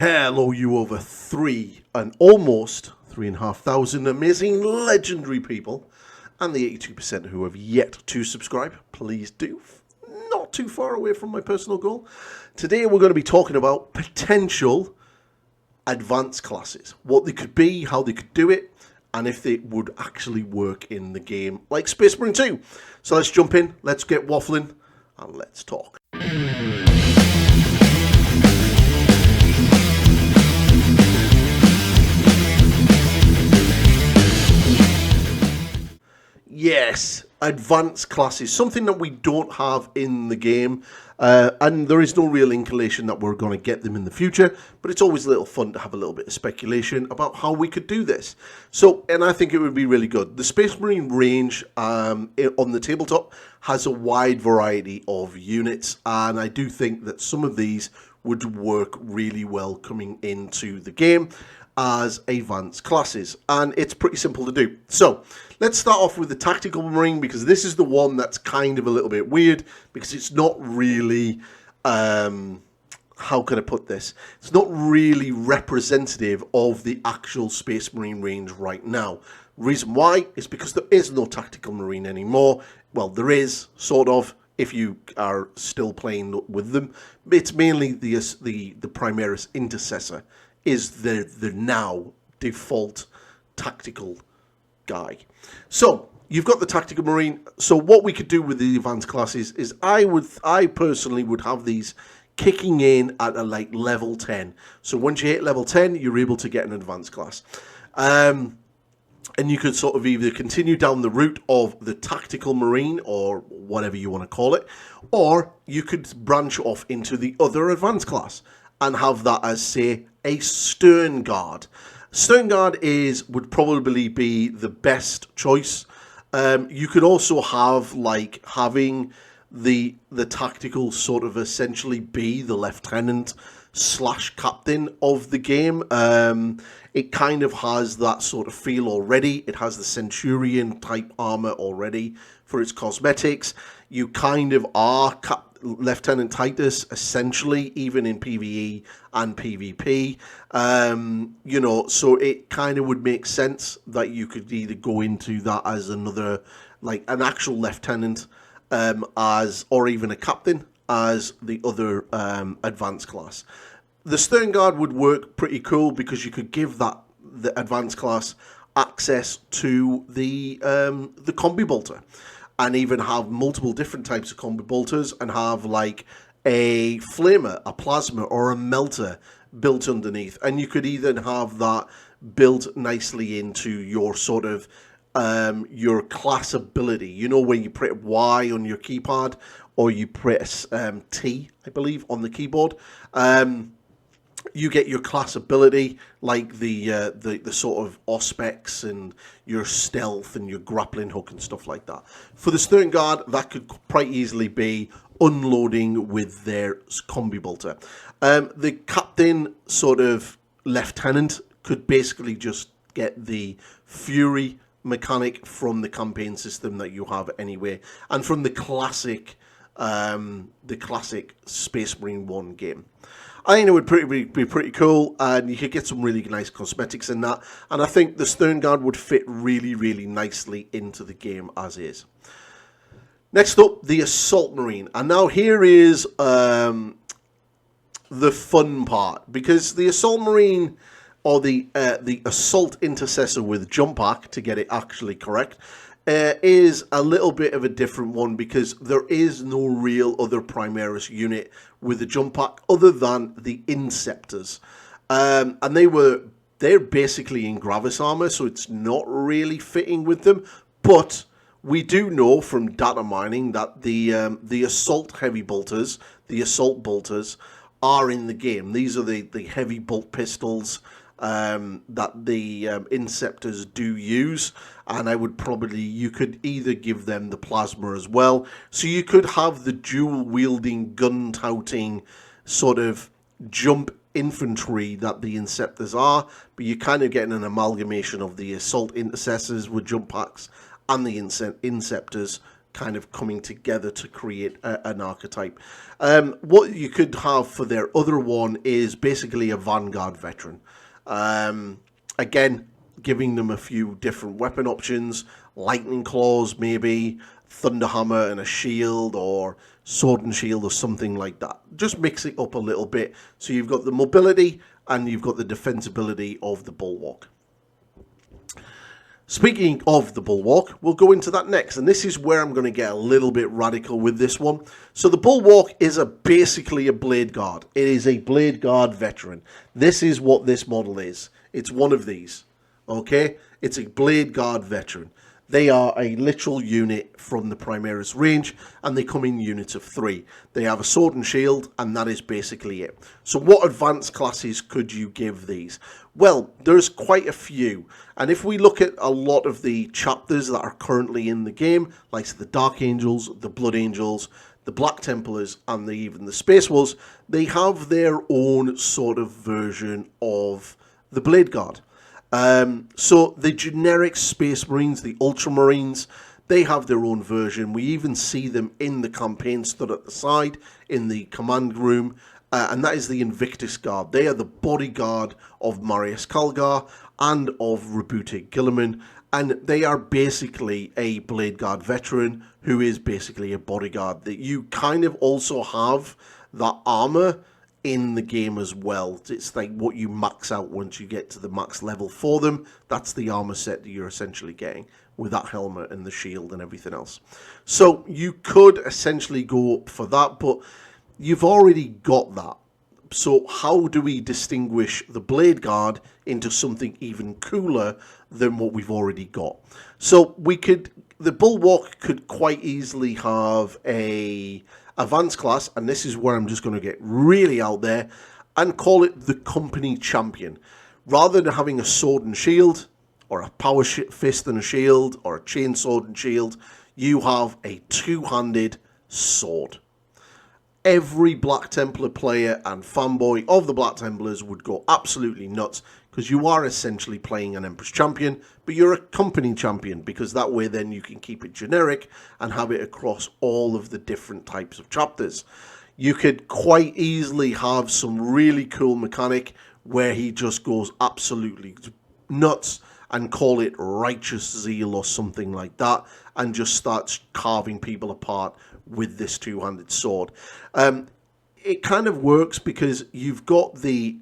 Hello, you over almost 3,500 amazing legendary people, and the 82% who have yet to subscribe. Please do. Not too far away from my personal goal. Today we're going to be talking about potential advanced classes, what they could be, how they could do it, and if they would actually work in the game like Space Marine 2. So let's jump in, let's get waffling, and let's talk. Yes, advanced classes, something that we don't have in the game, and there is no real inclination that we're going to get them in the future, but it's always a little fun to have a little bit of speculation about how we could do this. So, and I think it would be really good. The Space Marine range on the tabletop has a wide variety of units, and I do think that some of these would work really well coming into the game as advanced classes, and it's pretty simple to do. So let's start off with the Tactical Marine, because this is the one that's kind of a little bit weird, because it's not really how can I put this, it's not really representative of the actual Space Marine range right now. Reason why is because there is no Tactical Marine anymore. Well, there is, sort of, if you are still playing with them. It's mainly the Primaris Intercessor is the now default tactical guy. So you've got the Tactical Marine. So what we could do with the advanced classes is I personally would have these kicking in at a level 10. So once you hit level 10, you're able to get an advanced class. And you could sort of either continue down the route of the Tactical Marine, or whatever you want to call it, or you could branch off into the other advanced class and have that as, say, a Stern Guard. Stern Guard would probably be the best choice. You could also have having the tactical sort of essentially be the lieutenant / captain of the game. It kind of has that sort of feel already. It has the Centurion type armor already for its cosmetics. You kind of are Lieutenant Titus, essentially, even in PvE and PvP. So it kind of would make sense that you could either go into that as another, an actual lieutenant, or even a captain as the other advanced class. The Stern Guard would work pretty cool because you could give the advanced class access to the combi bolter, and even have multiple different types of combi bolters, and have a flamer, a plasma, or a melter built underneath. And you could either have that built nicely into your sort of your class ability. You know, where you press Y on your keypad, or you press T, I believe, on the keyboard. You get your class ability, like the sort of auspex and your stealth and your grappling hook and stuff like that. For the Stern Guard, that could quite easily be unloading with their combi bolter. The captain sort of lieutenant could basically just get the Fury mechanic from the campaign system that you have anyway, and from the classic Space Marine 1 game. I think it would be pretty cool, and you could get some really nice cosmetics in that. And I think the Stern Guard would fit really, really nicely into the game as is. Next up, the Assault Marine. And now here is the fun part, because the Assault Marine, or the Assault Intercessor with Jump Pack, to get it actually correct, is a little bit of a different one, because there is no real other Primaris unit with a jump pack other than the Inceptors. And they're basically in Gravis armor, so it's not really fitting with them. But we do know from data mining that the Assault Heavy Bolters, the Assault Bolters, are in the game. These are the heavy bolt pistols that the Inceptors do use, and you could either give them the plasma as well, so you could have the dual wielding, gun touting sort of jump infantry that the Inceptors are, but you're kind of getting an amalgamation of the Assault Intercessors with jump packs and the Inceptors kind of coming together to create an archetype. What you could have for their other one is basically a Vanguard veteran. Again, giving them a few different weapon options, lightning claws maybe, thunderhammer and a shield, or sword and shield or something like that. Just mix it up a little bit so you've got the mobility and you've got the defensibility of the bulwark. Speaking of the bulwark, we'll go into that next, and this is where I'm going to get a little bit radical with this one. So the bulwark is basically a blade guard. It is a blade guard veteran. This is what this model is. It's one of these, okay? It's a blade guard veteran. They are a literal unit from the Primaris range, and they come in units of 3. They have a sword and shield, and that is basically it. So what advanced classes could you give these? Well, there's quite a few. And if we look at a lot of the chapters that are currently in the game, like the Dark Angels, the Blood Angels, the Black Templars, and even the Space Wolves, they have their own sort of version of the Blade Guard. So the generic Space Marines, the Ultramarines, they have their own version. We even see them in the campaign stood at the side in the command room, and that is the Invictus Guard. They are the bodyguard of Marius Calgar and of Rebuke Gilliman, and they are basically a Blade Guard veteran who is basically a bodyguard. That you kind of also have that armor in the game as well. It's like what you max out once you get to the max level for them. That's the armor set that you're essentially getting with that helmet and the shield and everything else. So you could essentially go up for that, but you've already got that. So how do we distinguish the Blade Guard into something even cooler than what we've already got? So the Bulwark could quite easily have a advanced class, and this is where I'm just going to get really out there and call it the Company Champion. Rather than having a sword and shield, or a power fist and a shield, or a chain sword and shield, you have a two-handed sword. Every Black Templar player and fanboy of the Black Templars would go absolutely nuts, because you are essentially playing an Empress Champion, but you're a Company Champion, because that way then you can keep it generic and have it across all of the different types of chapters. You could quite easily have some really cool mechanic where he just goes absolutely nuts and call it Righteous Zeal or something like that, and just starts carving people apart with this two-handed sword. It kind of works because you've got the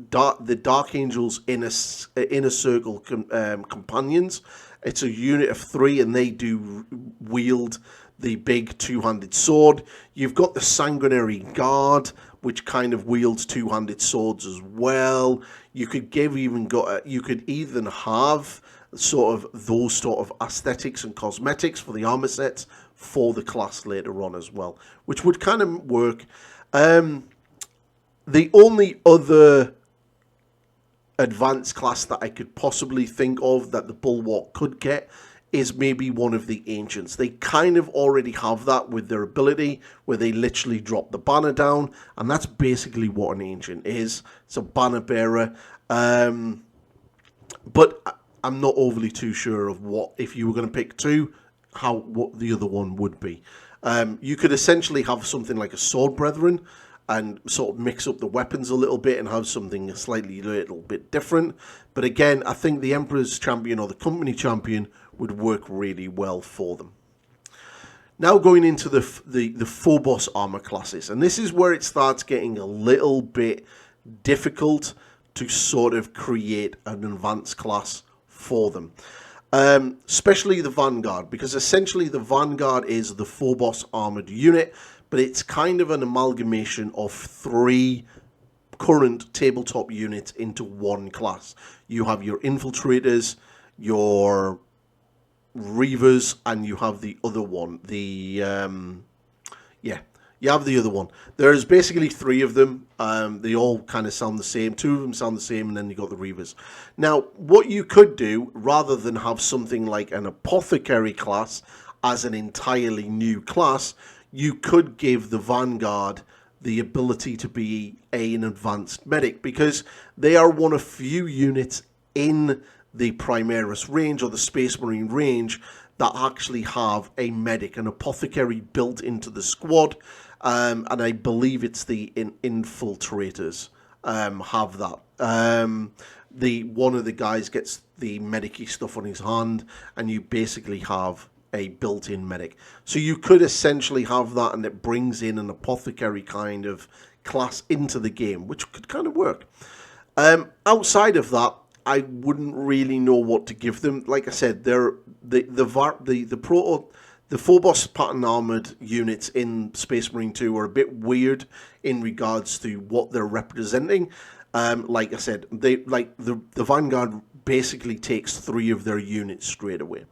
Dark Angels Inner Circle companions. It's a unit of 3, and they do wield the big two-handed sword. You've got the Sanguinary Guard, which kind of wields two-handed swords as well. You could even have sort of those sort of aesthetics and cosmetics for the armor sets for the class later on as well, which would kind of work. The only other advanced class that I could possibly think of that the Bulwark could get is maybe one of the Ancients. They kind of already have that with their ability where they literally drop the banner down, and that's basically what an Ancient is. It's a banner bearer. But I'm not overly too sure of what, if you were going to pick two, what the other one would be. You could essentially have something like a Sword Brethren and sort of mix up the weapons a little bit and have something a little bit different. But again, I think the Emperor's Champion or the Company Champion would work really well for them. Now going into the Phobos armor classes, and this is where it starts getting a little bit difficult to sort of create an advanced class for them. Especially the Vanguard, because essentially the Vanguard is the Phobos armored unit, but it's kind of an amalgamation of 3 current tabletop units into one class. You have your Infiltrators, your Reavers, and you have the other one. You have the other one. There's basically 3 of them. They all kind of sound the same. 2 of them sound the same, and then you got the Reavers. Now, what you could do, rather than have something like an Apothecary class as an entirely new class, you could give the Vanguard the ability to be an advanced medic, because they are one of few units in the Primaris range or the Space Marine range that actually have a medic, an apothecary built into the squad, and I believe it's the infiltrators have that. One of the guys gets the medicy stuff on his hand, and you basically have a built-in medic. So you could essentially have that, and it brings in an apothecary kind of class into the game, which could kind of work. Outside of that, I wouldn't really know what to give them. Like I said, they're the Phobos pattern armored units in Space Marine 2 are a bit weird in regards to what they're representing. Like I said, the Vanguard basically takes 3 of their units straight away.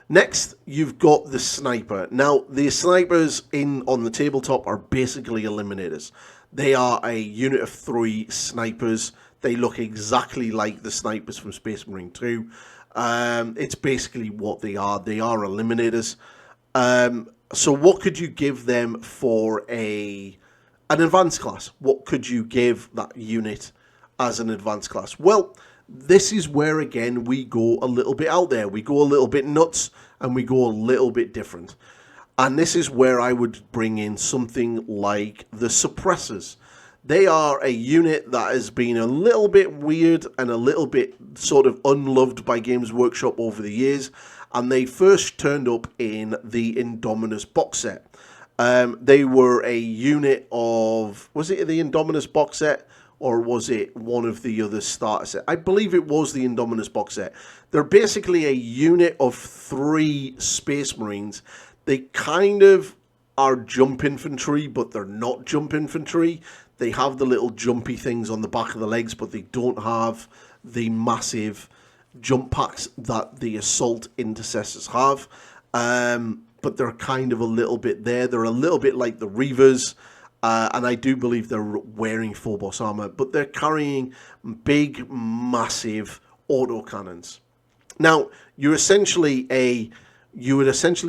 Next, you've got the sniper. Now, the snipers on the tabletop are basically eliminators. They are a unit of 3 snipers. They look exactly like the snipers from Space Marine 2. It's basically what they are. They are eliminators. So what could you give them for an advanced class? What could you give that unit as an advanced class? Well, this is where, again, we go a little bit out there. We go a little bit nuts, and we go a little bit different. And this is where I would bring in something like the suppressors. They are a unit that has been a little bit weird and a little bit sort of unloved by Games Workshop over the years. And they first turned up in the Indominus box set. They were a unit of... Was it the Indominus box set? Or was it one of the other starter sets? I believe it was the Indominus box set. They're basically a unit of 3 Space Marines. They kind of are jump infantry, but they're not jump infantry. They have the little jumpy things on the back of the legs, but they don't have the massive jump packs that the assault intercessors have. But they're kind of a little bit there. They're a little bit like the Reavers. And I do believe they're wearing Phobos armor, but they're carrying big, massive autocannons. Now, you would essentially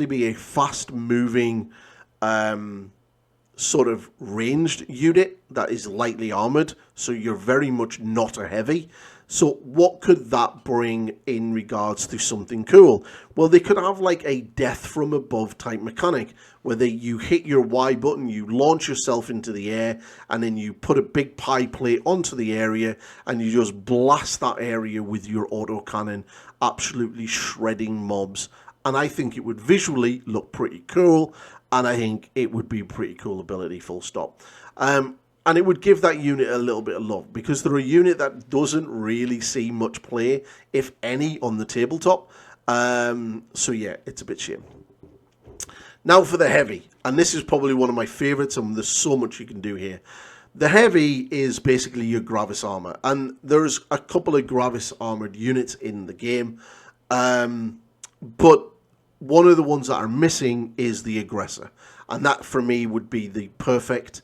be a fast-moving, sort of ranged unit that is lightly armored, so you're very much not a heavy. So what could that bring in regards to something cool? Well, they could have like a death from above type mechanic, where you hit your Y button, you launch yourself into the air, and then you put a big pie plate onto the area, and you just blast that area with your autocannon, absolutely shredding mobs. And I think it would visually look pretty cool, and I think it would be a pretty cool ability, full stop. And it would give that unit a little bit of love, because they're a unit that doesn't really see much play, if any, on the tabletop. So yeah, it's a bit shame. Now for the heavy, and this is probably one of my favourites, and there's so much you can do here. The heavy is basically your Gravis armor, and there's a couple of Gravis armored units in the game, but one of the ones that are missing is the Aggressor, and that for me would be the perfect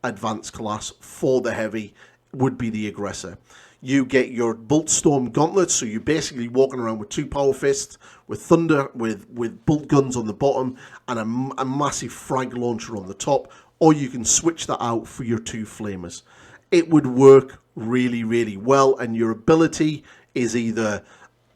advanced class for the heavy, would be the Aggressor. You get your Bolt Storm gauntlets, so you're basically walking around with 2 power fists, with thunder, with bolt guns on the bottom, and a massive frag launcher on the top, or you can switch that out for your 2 flamers. It would work really, really well, and your ability is either,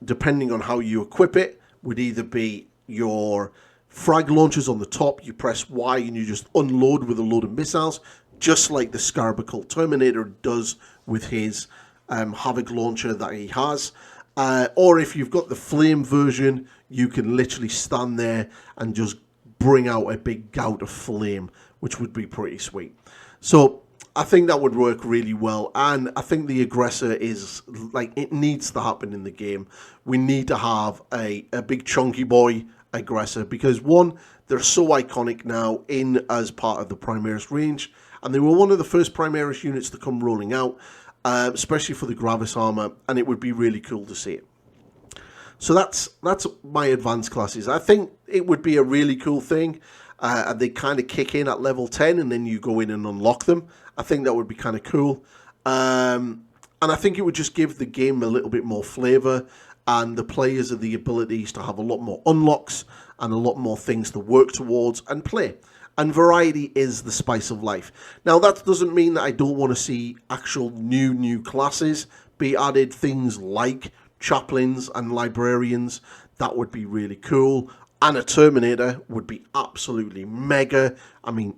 depending on how you equip it, would either be your frag launchers on the top, you press Y and you just unload with a load of missiles, just like the Scarbacle Terminator does with his Havoc launcher that he has. Or if you've got the flame version, you can literally stand there and just bring out a big gout of flame, which would be pretty sweet. So I think that would work really well, and I think the Aggressor is, like, it needs to happen in the game. We need to have a big chunky boy Aggressor, because one, they're so iconic now in as part of the Primaris range, and they were one of the first Primaris units to come rolling out, especially for the Gravis armor, and it would be really cool to see it. So that's my advanced classes. I think it would be a really cool thing. And they kind of kick in at level 10, and then you go in and unlock them. I think that would be kind of cool. And I think it would just give the game a little bit more flavour, and the players have the abilities to have a lot more unlocks and a lot more things to work towards and play. And variety is the spice of life. Now, that doesn't mean that I don't want to see actual new classes be added. Things like chaplains and librarians, That would be really cool. And a Terminator would be absolutely mega. I mean,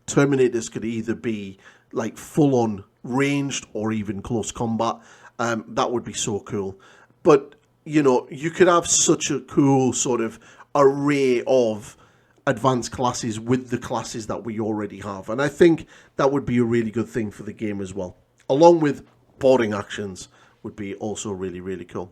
Terminators could either be like full-on ranged or even close combat. That would be so cool. But, you know, you could have such a cool sort of array of advanced classes with the classes that we already have. And I think that would be a really good thing for the game as well. Along with boarding actions would be also really, really cool.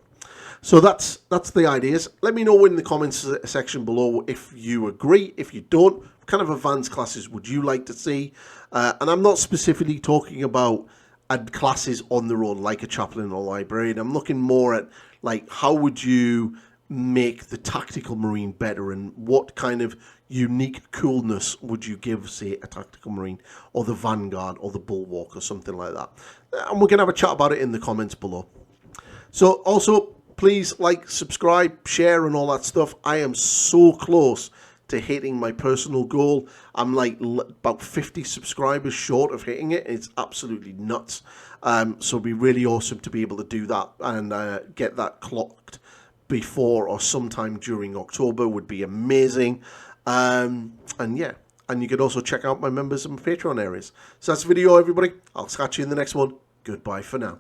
So that's the ideas. Let me know in the comments section below if you agree. If you don't, what kind of advanced classes would you like to see? And I'm not specifically talking about classes on their own, like a chaplain or librarian. I'm looking more at, like, how would you make the tactical marine better, and what kind of unique coolness would you give, say, a tactical marine or the vanguard or the bulwark or something like that. And we can have a chat about it in the comments below. So also, please like, subscribe, share and all that stuff. I am so close to hitting my personal goal. I'm like about 50 subscribers short of hitting it. It's absolutely nuts. So it'd be really awesome to be able to do that and get that clocked before or sometime during October would be amazing. And yeah, and you can also check out my members and Patreon areas. So that's the video, everybody. I'll catch you in the next one. Goodbye for now.